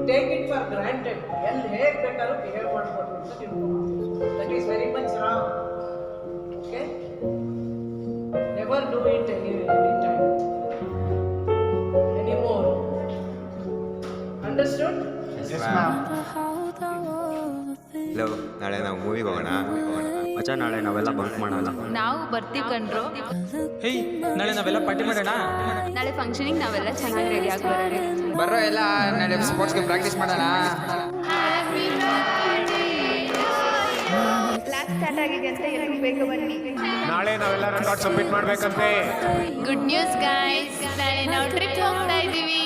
Take it for granted. ಎಲ್ಲಿ ಹೇಗೆ ಬೇಕಾದ್ರೂ ಬಿಹೇವ್ ಮಾಡ್ಬೋದು ಅಂತ ತಿಳ್ಕೊಂಡು, that is very much wrong. Okay, never do it any time anymore. Understood? Hello, ನಾಳೆ ನಾವು ಮೂವಿಗೆ ಹೋಗೋಣ ಮಚ್ಚ. ನಾಳೆ ನಾವೆಲ್ಲ ಬಂಕ್ ಮಾಡೋಣ. ನಾವು ಬರ್ತೀವಿ ಕಣ್ರು. ಹೇಯ್, ನಾಳೆ ನಾವೆಲ್ಲ ಪಾರ್ಟಿ ಮಾಡೋಣ. ನಾಳೆ ಫಂಕ್ಷನಿಗೆ ನಾವೆಲ್ಲ ಚೆನ್ನಾಗಿ ರೆಡಿ ಆಗಿ ಬರೋಣ. ಬರ್ರೋ ಎಲ್ಲ, ನಾಳೆ ಸ್ಪೋರ್ಟ್ಸ್ಗೆ ಪ್ರಾಕ್ಟೀಸ್ ಮಾಡೋಣ. ಕ್ಲಾಸ್ ಸ್ಟಾರ್ಟ್ ಆಗಿದೆ ಅಂತ ಎಲ್ಲರೂ ಬೇಗ ಬನ್ನಿ. ನಾಳೆ ನಾವೆಲ್ಲ ರೆಕಾರ್ಡ್ ಸಬ್ಮಿಟ್ ಮಾಡ್ಬೇಕಂತೆ. ಗುಡ್ ನ್ಯೂಸ್ ಗೈಸ್, ನಾಳೆ ನಾವು ಟ್ರಿಪ್ ಹೋಗ್ತಾ ಇದ್ದೀವಿ.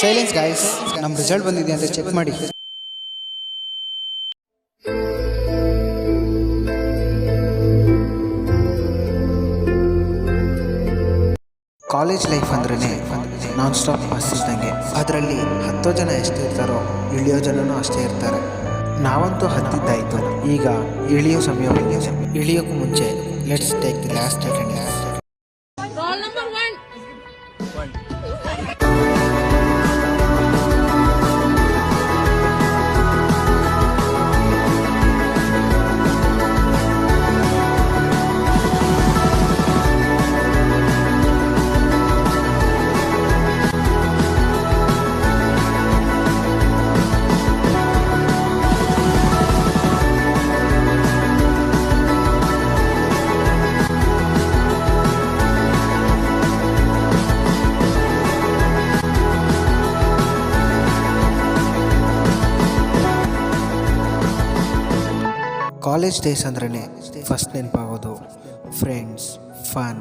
ಸೈಲೆನ್ಸ್ ಗೈಸ್, ನಮ್ಮ ರಿಸಲ್ಟ್ ಬಂದಿದೆ ಅಂತ ಚೆಕ್ ಮಾಡಿ. ಕಾಲೇಜ್ ಲೈಫ್ ಅಂದ್ರೇ ನಾನ್ ಸ್ಟಾಪ್ ಬಸ್ ಇದ್ದಂಗೆ. ಅದರಲ್ಲಿ 10 ಜನ ಎಷ್ಟಿರ್ತಾರೋ ಇಳಿಯೋ ಜನನೂ ಅಷ್ಟೇ ಇರ್ತಾರೆ. ನಾವಂತೂ ಹತ್ತಿದ್ದಾಯಿತು, ಈಗ ಇಳಿಯೋ ಸಮಯ ಬಂದಿದೆ. ಇಳಿಯೋಕ್ಕೂ ಮುಂಚೆ let's take the last attendance. College days ಅಂದ್ರೇ ಫಸ್ಟ್ ನೆನಪಾಗೋದು friends, fun,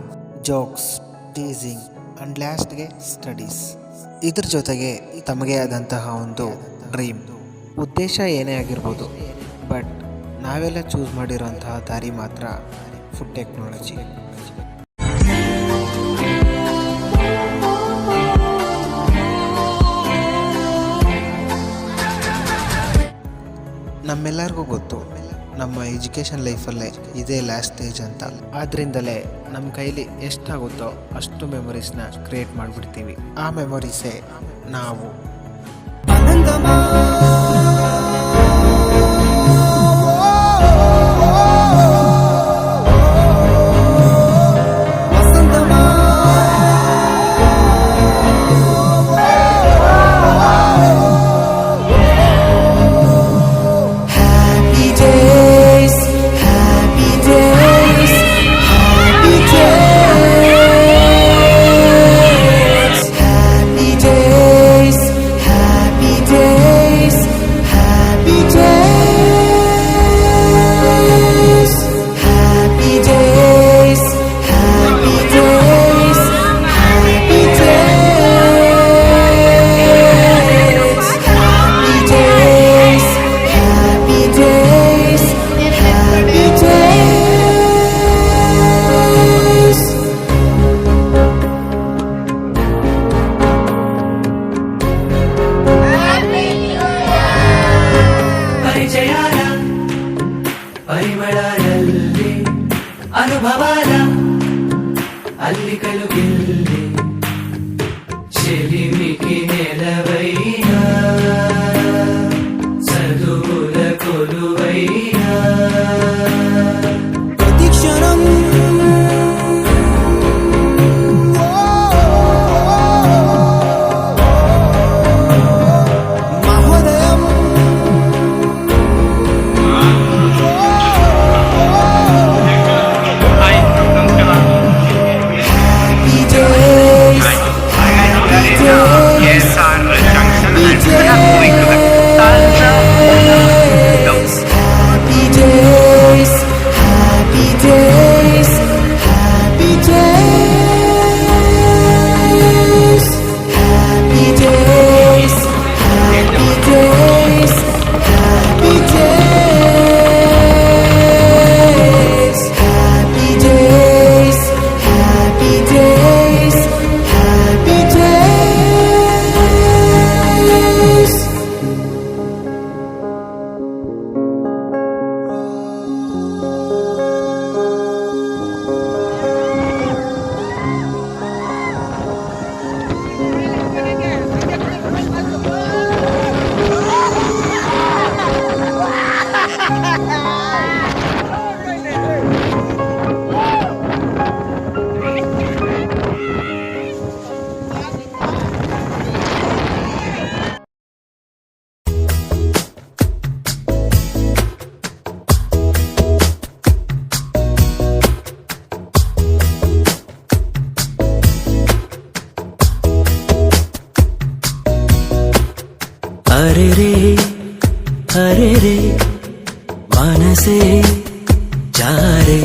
jokes, teasing and ಲಾಸ್ಟ್ಗೆ ಸ್ಟಡೀಸ್. ಇದ್ರ ಜೊತೆಗೆ ತಮಗೆ ಆದಂತಹ ಒಂದು ಡ್ರೀಮ್. ಉದ್ದೇಶ ಏನೇ ಆಗಿರ್ಬೋದು, ಬಟ್ ನಾವೆಲ್ಲ ಚೂಸ್ ಮಾಡಿರೋಂತಹ ದಾರಿ ಮಾತ್ರ ಫುಡ್ ಟೆಕ್ನಾಲಜಿ. ನಮ್ಮೆಲ್ಲರಿಗೂ ಗೊತ್ತು, ನಮ್ಮ ಎಜುಕೇಷನ್ ಲೈಫಲ್ಲೇ ಇದೇ ಲಾಸ್ಟ್ ಸ್ಟೇಜ್ ಅಂತ. ಆದ್ದರಿಂದಲೇ ನಮ್ಮ ಕೈಲಿ ಎಷ್ಟಾಗುತ್ತೋ ಅಷ್ಟು ಮೆಮೊರೀಸ್ನ ಕ್ರಿಯೇಟ್ ಮಾಡಿಬಿಡ್ತೀವಿ. ಆ ಮೆಮೊರೀಸೇ ನಾವು. ಅರೆ ರೇ ಮನಸೆ ಜಾರೆ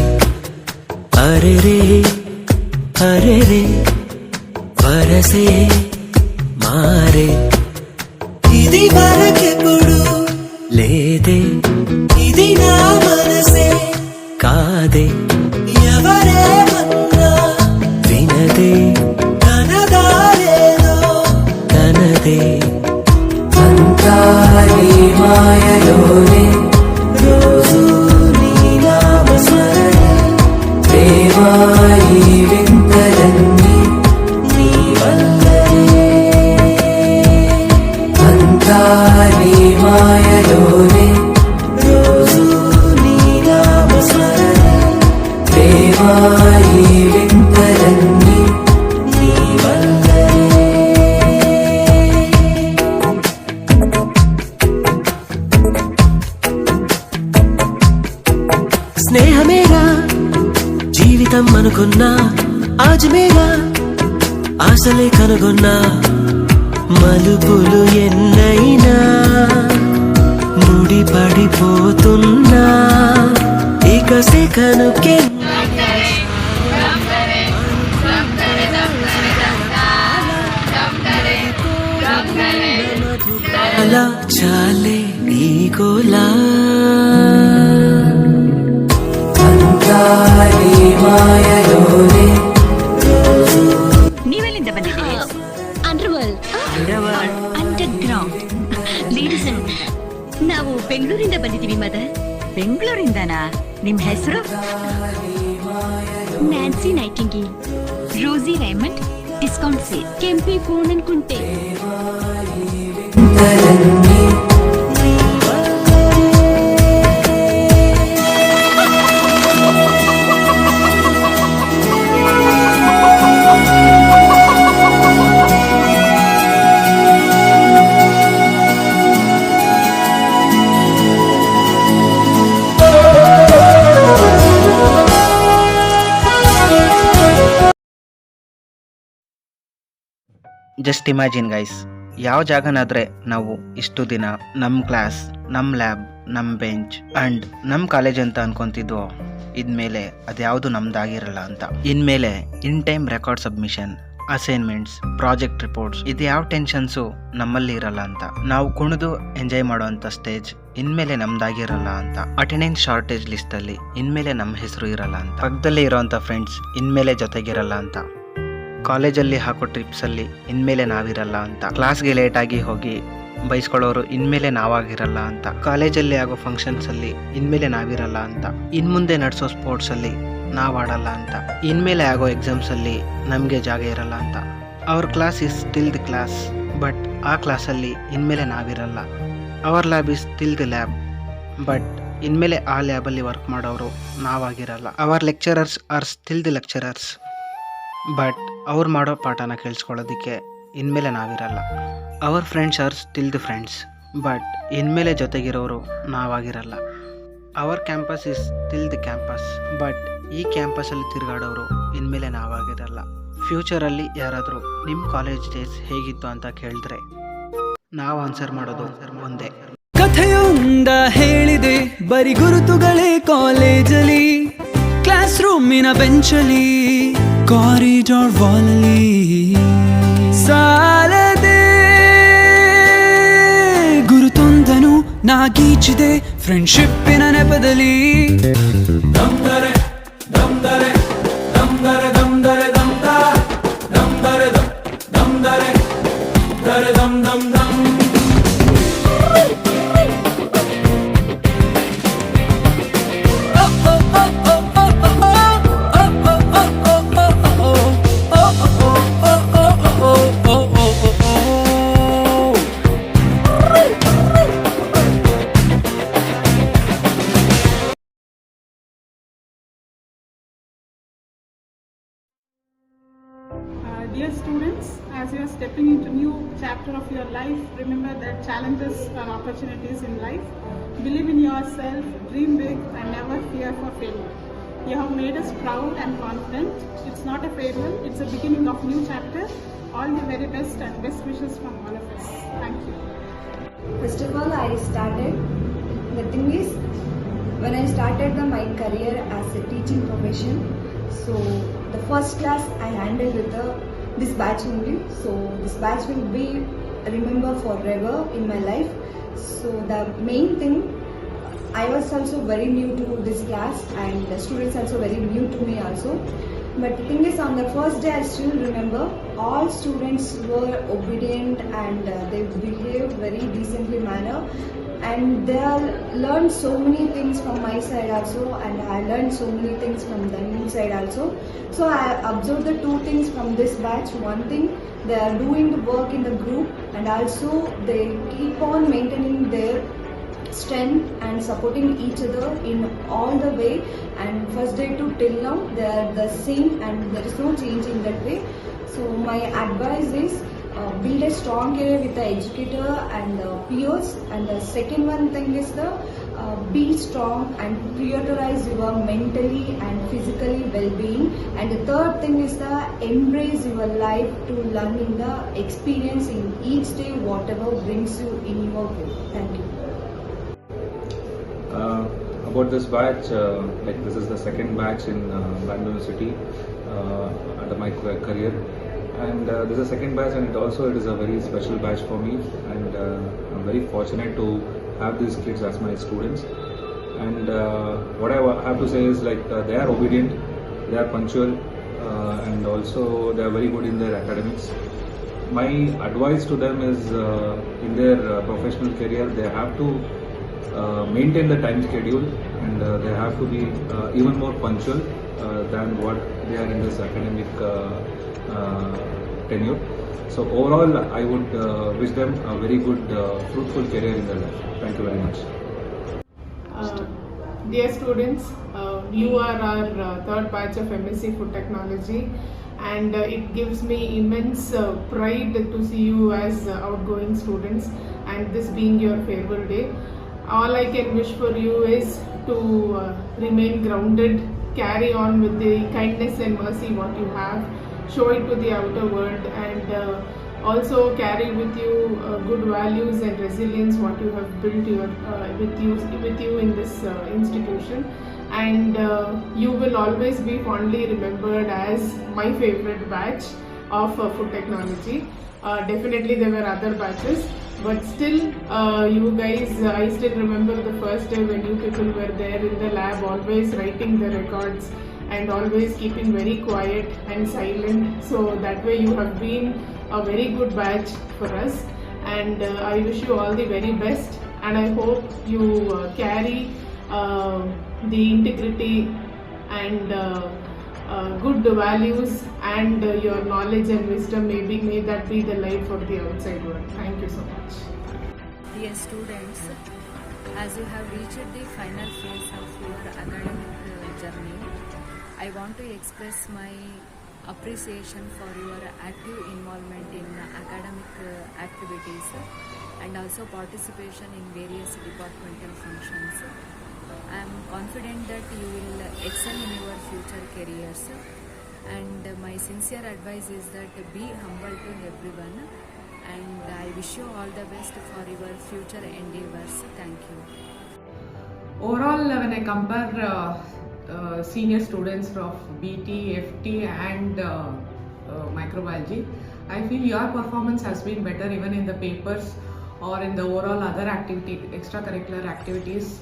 ಅರೆ ರೇ ವರಸೆ ಮಾರೆ ఇది వరకెప్పుడు లేదే ఇది నా మనసే కాదే ఎవరేమన్నా వినదే తనదారేదో తనదే అంతా నీ మాయలోనే రోజు నీ నామస్మరణే ప్రేమాయి వింతలన్నీ నీ వల్లనే అంతా నీ మాయలోనే రోజు నీ నామస్మరణే ప్రేమాయి వింతలన్నీ నీ వల్లనే స్నేహమేగా జీవితం అనుకున్నా ఆజమేగా ఆశలే కనుగొన్నా మలుపులు ఎన్నైనా ముడిపడిపోతున్నా ఇక సెకనుకే అలా చాలే ఈ గోలా ಮಾಯಲೋನೆ ನೀವೆಲ್ಲಿಂದ ಬಂದಿದ್ದೀರಿ? ಅಂಡರ್ಗ್ರೌಂಡ್ ಲೇಡೀಸ್ ನಾವು ಬೆಂಗಳೂರಿಂದ ಬಂದಿದ್ದೀವಿ ಮದರ್. ಬೆಂಗಳೂರಿಂದನಾ? ನಿಮ್ ಹೆಸರು? Nancy Nightingale. Rosie Raymond, discount sale. Kempi ಪೂರ್ಣನ್ ಕುಂಟೆ. ಜಸ್ಟ್ ಇಮ್ಯಾಜಿನ್ ಗೈಸ್, ಯಾವ ಜಾಗನಾದರೆ ನಾವು ಇಷ್ಟು ದಿನ ನಮ್ಮ ಕ್ಲಾಸ್, ನಮ್ಮ ಲ್ಯಾಬ್, ನಮ್ಮ ಬೆಂಚ್ ಆ್ಯಂಡ್ ನಮ್ಮ ಕಾಲೇಜ್ ಅಂತ ಅನ್ಕೊತಿದ್ವೋ, ಇನ್ಮೇಲೆ ಅದ್ಯಾವುದು ನಮ್ದಾಗಿರಲ್ಲ ಅಂತ. ಇನ್ಮೇಲೆ in time record submission, assignments, project reports, ಇದು ಯಾವ ಟೆನ್ಷನ್ಸು ನಮ್ಮಲ್ಲಿ ಇರಲ್ಲ ಅಂತ. ನಾವು ಕುಣಿದು ಎಂಜಾಯ್ ಮಾಡೋವಂಥ ಸ್ಟೇಜ್ ಇನ್ಮೇಲೆ ನಮ್ದಾಗಿರಲ್ಲ ಅಂತ. ಅಟೆಂಡೆನ್ಸ್ ಶಾರ್ಟೇಜ್ ಲಿಸ್ಟಲ್ಲಿ ಇನ್ಮೇಲೆ ನಮ್ಮ ಹೆಸರು ಇರಲ್ಲ ಅಂತ. ಪಕ್ಕದಲ್ಲೇ ಇರೋವಂಥ ಫ್ರೆಂಡ್ಸ್ ಇನ್ಮೇಲೆ ಜೊತೆಗಿರಲ್ಲ ಅಂತ. ಕಾಲೇಜಲ್ಲಿ ಹಾಕೋ ಟ್ರಿಪ್ಸಲ್ಲಿ ಇನ್ಮೇಲೆ ನಾವಿರಲ್ಲ ಅಂತ. ಕ್ಲಾಸ್ಗೆ ಲೇಟಾಗಿ ಹೋಗಿ ಬೈಸ್ಕೊಳ್ಳೋರು ಇನ್ಮೇಲೆ ನಾವಾಗಿರಲ್ಲ ಅಂತ. ಕಾಲೇಜಲ್ಲಿ ಆಗೋ ಫಂಕ್ಷನ್ಸಲ್ಲಿ ಇನ್ಮೇಲೆ ನಾವಿರಲ್ಲ ಅಂತ. ಇನ್ಮುಂದೆ ನಡೆಸೋ ಸ್ಪೋರ್ಟ್ಸಲ್ಲಿ ನಾವಾಡಲ್ಲ ಅಂತ. ಇನ್ಮೇಲೆ ಆಗೋ ಎಕ್ಸಾಮ್ಸಲ್ಲಿ ನಮಗೆ ಜಾಗ ಇರಲ್ಲ ಅಂತ. Our class is still the class, but ಆ ಕ್ಲಾಸಲ್ಲಿ ಇನ್ಮೇಲೆ ನಾವಿರಲ್ಲ. Our lab is still the lab, but ಇನ್ಮೇಲೆ ಆ ಲ್ಯಾಬಲ್ಲಿ ವರ್ಕ್ ಮಾಡೋರು ನಾವಾಗಿರಲ್ಲ. Our lecturers are still the lecturers, but ಅವ್ರು ಮಾಡೋ ಪಾಠನ ಕೇಳಿಸ್ಕೊಳ್ಳೋದಕ್ಕೆ ಇನ್ಮೇಲೆ ನಾವಿರಲ್ಲ. Our friends are still the friends, but ಇನ್ಮೇಲೆ ಜೊತೆಗಿರೋರು ನಾವಾಗಿರಲ್ಲ. Our campus is still the campus, but ಈ ಕ್ಯಾಂಪಸಲ್ಲಿ ತಿರುಗಾಡೋರು ಇನ್ಮೇಲೆ ನಾವಾಗಿರಲ್ಲ. ಫ್ಯೂಚರಲ್ಲಿ ಯಾರಾದರೂ ನಿಮ್ಮ ಕಾಲೇಜ್ ಡೇಸ್ ಹೇಗಿತ್ತು ಅಂತ ಕೇಳಿದ್ರೆ ನಾವು ಆನ್ಸರ್ ಮಾಡೋದು ಒಂದೇ. ಕಥೆಯೊಂದ ಹೇಳಿದೆ ಬರಿ ಗುರುತುಗಳೇ ಕಾಲೇಜಲ್ಲಿ, ಕ್ಲಾಸ್ ರೂಮಿನ ಬೆಂಚಲ್ಲಿ, ಕಾರಿಡಾರ್ ವಾಲಲ್ಲಿ ಸಾಲದೆ ಗುರುತೊಂದನು ನಾಗೀಚಿದೆ ಫ್ರೆಂಡ್ಶಿಪ್ಪಿನ ನೆಪದಲ್ಲಿ. ದಮ್ದರೆ ದಮ್ದರೆ ದಮ್ದರೆ ದಮ್ದರೆ ದಮ್ದ ದಮ್ದರೆ ದಮ್ದರೆ ದರೆ ದಮ್ ದಮ್ ದಮ್. Dear students, as you are stepping into new chapter of your life, remember that challenges are opportunities in life. Believe in yourself, dream big, and never fear for failure. You have made us proud and confident. It's not a farewell, it's a beginning of new chapter. All the very best and best wishes from all of us. Thank you. I started. The thing is, when I started my career as a teaching profession, so the first class I handled with this batch only. So this batch will be remembered forever in my life. So the main thing, I was also very new to this class and the students also very new to me also. But the thing is, on the first day I still remember all students were obedient and they behaved very decently manner, and they learned so many things from my side also, and I learned so many things from them side also. So I observed the two things from this batch. One thing, they are doing the work in the group, and also they keep on maintaining their strength and supporting each other in all the way, and first day to till now they are the same and there is no change in that way. So my advice is build a strong career with the educator and the peers, and the second one thing is the be strong and prioritize your mentally and physically well-being, and the third thing is the embrace your life to learn in the experience in each day whatever brings you in your way. Thank you. About this batch, like this is the second batch in Bangalore University under my career, and this is the second batch, and it is a very special batch for me, and I'm very fortunate to have these kids as my students. And what I have to say is, like, they are obedient, they are punctual, and also they are very good in their academics. My advice to them is, in their professional career, they have to maintain the time schedule, and they have to be even more punctual than what they are in this academic tenure. So overall, I would wish them a very good, fruitful career in their life. Thank you very much. Dear students, you are our third batch of MSc Food Technology, and it gives me immense pride to see you as outgoing students, and this being your farewell day. All I can wish for you is to remain grounded, carry on with the kindness and mercy what you have, show it to the outer world, and also carry with you good values and resilience what you have built with you in this institution, and you will always be fondly remembered as my favorite batch of food technology. Definitely there were other batches, but still you guys, I still remember the first day when you people were there in the lab, always writing the records and always keeping very quiet and silent. So that way you have been a very good batch for us, and I wish you all the very best, and I hope you carry the integrity and good values and your knowledge and wisdom. May that be the light for the outside world. Thank you so much. Dear students, as you have reached the final phase of your academic journey, I want to express my appreciation for your active involvement in academic activities and also participation in various departmental functions. I am confident that you will excel in your future careers, and my sincere advice is that be humble to everyone, and I wish you all the best for your future endeavors. Thank you. Overall, when I compare senior students of BT, FT and microbiology, I feel your performance has been better even in the papers or in the overall other activity, extracurricular activities.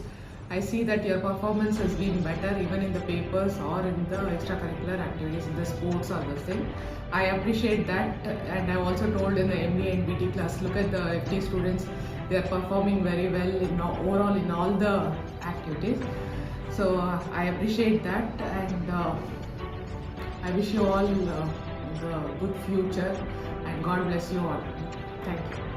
I see that your performance has been better even in the papers or in the extracurricular activities, in the sports or the thing. I appreciate that, and I also told in the MBA and BT class, look at the FT students, they are performing very well in overall in all the activities. So I appreciate that, and I wish you all the good future, and God bless you all. Thank you.